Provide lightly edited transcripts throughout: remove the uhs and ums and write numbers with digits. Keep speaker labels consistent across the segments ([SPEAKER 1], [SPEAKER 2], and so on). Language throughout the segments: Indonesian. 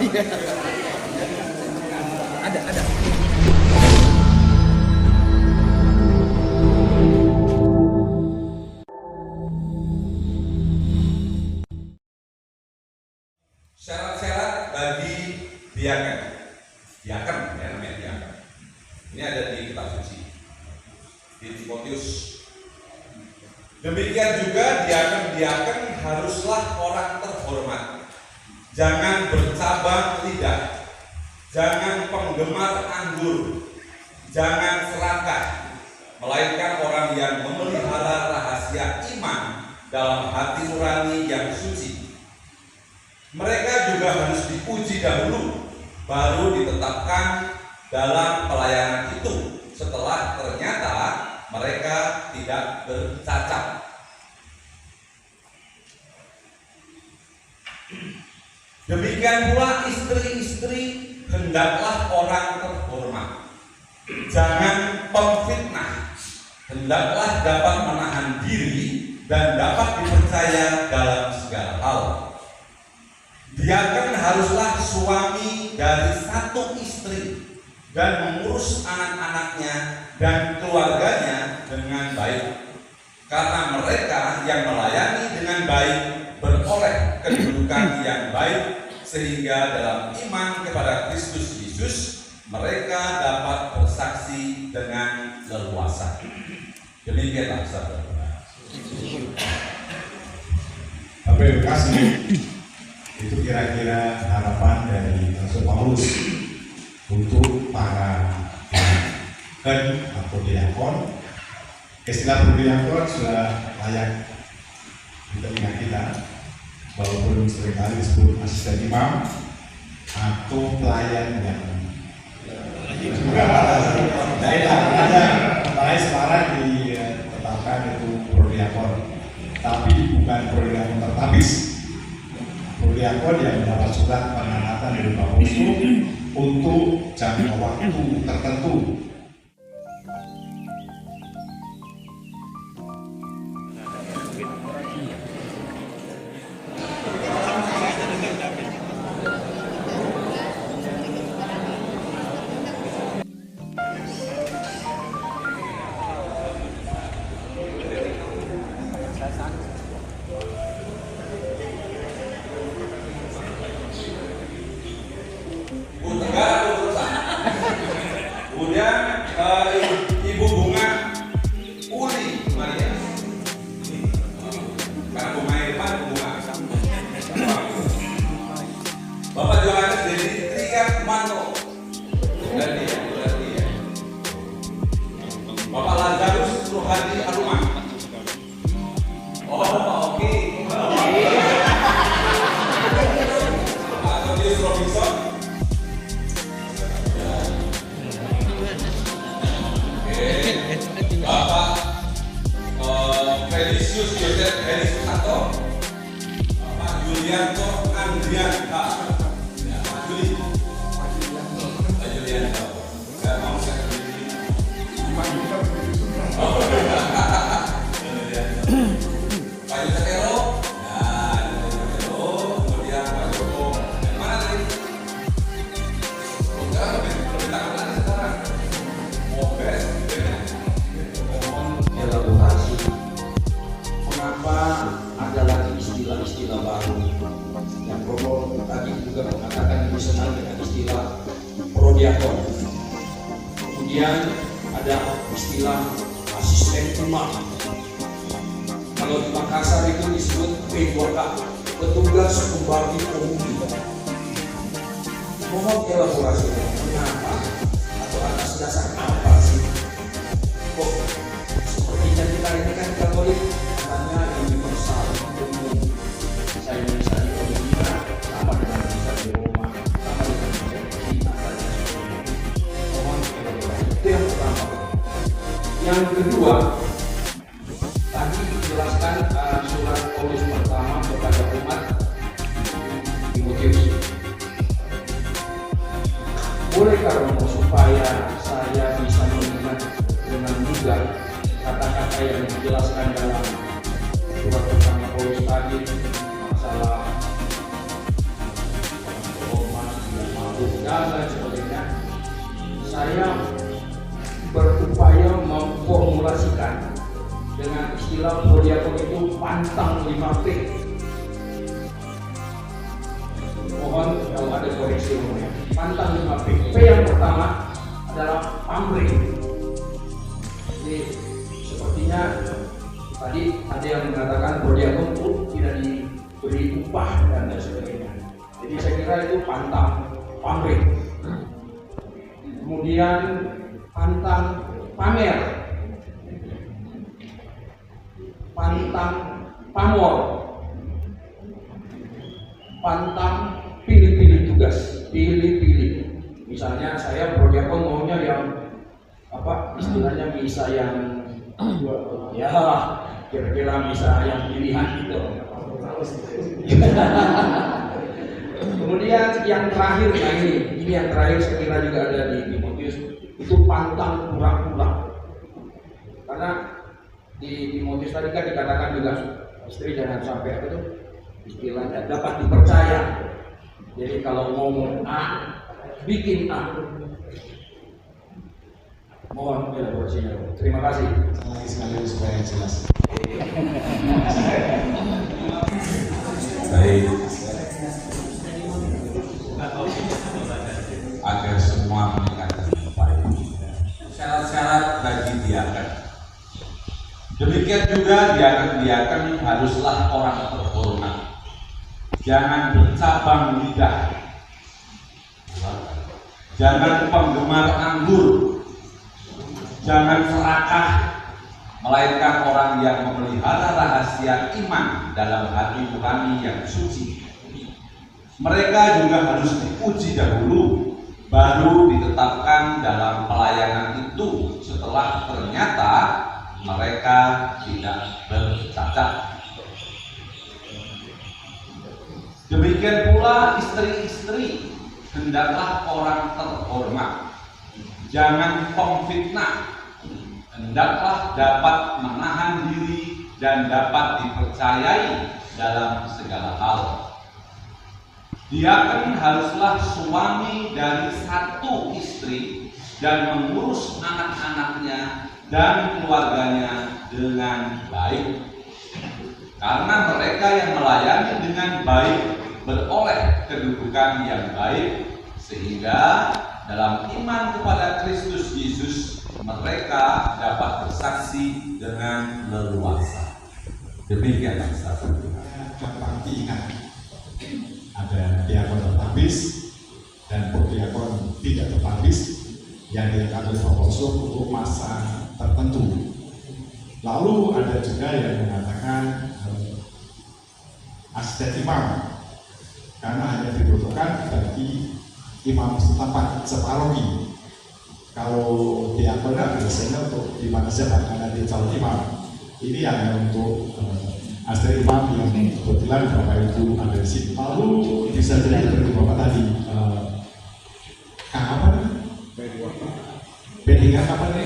[SPEAKER 1] Ada.
[SPEAKER 2] Syarat-syarat bagi diaken ya namanya diaken. Ini ada di kitab suci di Timotius. Demikian juga diaken haruslah orang terhormat, jangan bercabang lidah, jangan penggemar anggur, jangan serakah, melainkan orang yang memelihara rahasia iman dalam hati nurani yang suci. Mereka juga harus diuji dahulu, baru ditetapkan dalam pelayanan itu setelah ternyata mereka tidak bercacat. Demikian pula istri-istri hendaklah orang terhormat, jangan pemfitnah, hendaklah dapat menahan diri dan dapat dipercaya dalam segala hal. Diaken haruslah suami dari satu istri dan mengurus anak-anaknya dan keluarganya dengan baik, karena mereka yang melayani dengan baik beroleh kedudukan yang baik, sehingga dalam iman kepada Kristus Yesus mereka dapat bersaksi dengan leluasa. Demikianlah saudara.
[SPEAKER 3] Terima kasih. Itu kira-kira harapan dari Rasul Paulus untuk para diaken atau diakon. Istilah diakon sudah layak di telinga kita, walaupun seringkali disebut asisten imam atau pelayan yang ada sekarang ditetapkan itu prodiakon, tapi bukan prodiakon tertapis. Prodiakon yang mendapat surat penganatan dari Bapak Uskup untuk jangka waktu tertentu.
[SPEAKER 2] Kemudian Ibu Bunga Uli Maria, karena Bunga Irfan Bunga. Bapak Johannes Dedi Triatmanto, dan dia. Bapak Lazarus Rohadi Aruma. Oh, Bapak Oki. Bapak Todius Robinson. Bapak Felicius Joseph Heri Susanto, Bapak Julianto Andrian, Pak Julianto, saya mau saya sendiri. Pak Yusuf Ero, kemudian Pak Joko, mana tadi? Sekarang permintaan mana sekarang? Mobes.
[SPEAKER 4] Elaborasi mengapa ada lagi istilah-istilah baru yang Prof tadi juga mengatakan dikenal dengan istilah prodiakon. Kemudian ada istilah asisten imam. Kalau di Makassar itu disebut P2K, petugas pembagi pengundi. Mohon elaborasinya, mengapa atau atas dasar apa sih kok sepertinya kita ini kan Katolik katanya universal, umum. Saya bisa di Colombia sama dengan bisa di Roma, sama dengan bisa di Cina dan sebagainya. Mohon elaborasi. Itu yang pertama. Yang kedua, tadi dijelaskan surat Paulus pertama kepada umat Timotius. Bolehkah Romo supaya saya bisa mengingat dengan mudah kata-kata yang dijelaskan dalam surat pertama Paulus tadi, masalah hormat, Islam dan sebagainya, saya berupaya memformulasikan dengan istilah prodiakon itu pantang 5P. Mohon kalau ada koreksi umumnya. Pantang 5P. P yang pertama adalah pamrih. Jadi sepertinya tadi ada yang mengatakan prodiakon itu tidak diberi upah dan lain sebagainya. Jadi saya kira itu pantang pamrih. Kemudian pantang pamer, pantang pamor, pantang pilih-pilih tugas, pilih-pilih. Misalnya saya prodiakon maunya yang apa istilahnya bisa yang ya kira-kira bisa yang pilihan gitu. Kemudian yang terakhir, nah ini yang terakhir saya kira juga ada di Timotius, itu pantang pura-pura. Karena di Timotius tadi kan dikatakan juga istri jangan sampai apa itu istilahnya dapat dipercaya. Jadi kalau ngomong A, bikin A. Mohon elaborasinya. Terima kasih.
[SPEAKER 3] Lagi sekali supaya jelas.
[SPEAKER 2] Baik. Agar semua menikah dengan baik. Syarat-syarat bagi diaken. Demikian juga diaken haruslah orang terhormat. Jangan bercabang lidah. Jangan penggemar anggur. Jangan serakah, melainkan orang yang memelihara rahasia iman dalam hati nurani yang suci. Mereka juga harus diuji dahulu, baru ditetapkan dalam pelayanan itu setelah ternyata mereka tidak bercacat. Demikian pula istri-istri, hendaklah orang terhormat. Jangan pemfitnah, hendaklah dapat menahan diri dan dapat dipercayai dalam segala hal. Diaken haruslah suami dari satu istri dan mengurus anak-anaknya dan keluarganya dengan baik. Karena mereka yang melayani dengan baik beroleh kedudukan yang baik, sehingga dalam iman kepada Kristus Yesus mereka dapat bersaksi dengan leluasa. Demikian Ustaz.
[SPEAKER 3] Gampang diingat, ada diakon tertabis dan prodiakon tidak tertabis yang diangkat oleh Bapak Uskup untuk masa tertentu. Lalu ada juga yang mengatakan asisten imam karena hanya dibutuhkan bagi imam setempat separohi. Kalau diakon biasanya untuk di mana saja karena dia calon imam. Ini hanya untuk asisten imam yang kebetulan Bapak Ibu ada di sini. Lalu bisa jadi seperti Bapak tadi apa? B3 apa nih?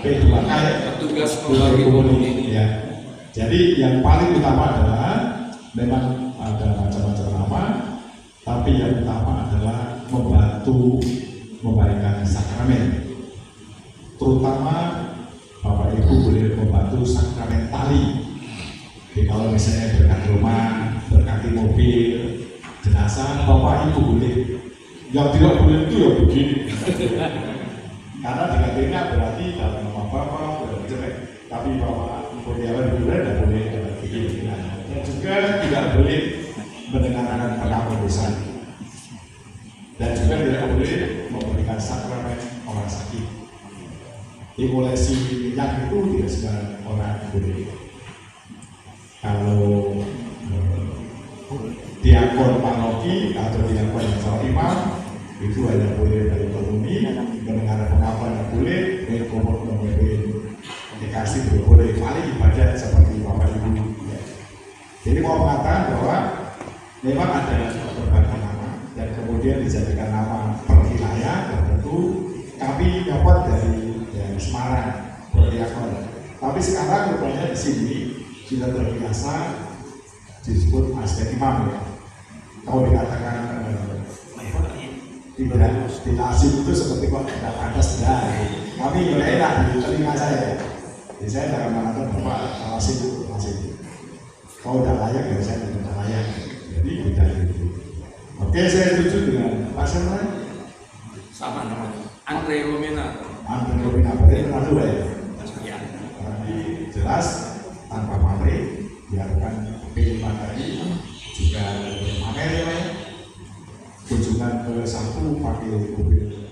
[SPEAKER 3] B2K ya.
[SPEAKER 1] Petugas pembagi umum.
[SPEAKER 3] Ya. Jadi yang paling utama adalah memang ada macam-macam nama, tapi yang utama adalah membantu memberikan sakramen. Terutama Bapak Ibu boleh membantu sakramen tali. Jadi kalau misalnya berkat rumah, berkati mobil, jenazah, Bapak Ibu boleh. Yang tidak boleh itu ya begini. Karena dikatanya berarti dalam nama Bapak boleh jelek, tapi Bapak Ibu tidak boleh begini. Dan juga tidak boleh mendengarkan pengakuan dan juga tidak boleh memberikan sakramen orang sakit. Dimulasi minyak itu tidak sembarang orang boleh. Kalau diakon paroki atau diakon yang calon imam itu hanya boleh dari penghuni, mendengar pengakuan yang boleh, dikasih boleh, paling ibadah seperti Bapak Ibu. Jadi mau mengatakan bahwa memang ada berbagai nama dan kemudian dijadikan nama per wilayah tertentu. Kami dapat dari Semarang prodiakon, tapi sekarang rupanya di sini sudah terbiasa disebut asisten imam ya. Kalau dikatakan di tidak asing itu seperti kok tidak pantas tidak. Kami nggak enak di telinga saya. Jadi saya jangan mengatakan bahwa asing itu asing. Kau udah layak ya saya tidak layak. Jadi tidak itu. Oke, saya setuju dengan Pak Serman.
[SPEAKER 1] Sama namanya. Andre Romena.
[SPEAKER 3] Andre Romena berarti kenal dulu ya.
[SPEAKER 1] Ya.
[SPEAKER 3] Tapi jelas tanpa pamrih biarkan P5 tadi juga pamer ya, kunjungan ke Sapu pakai mobil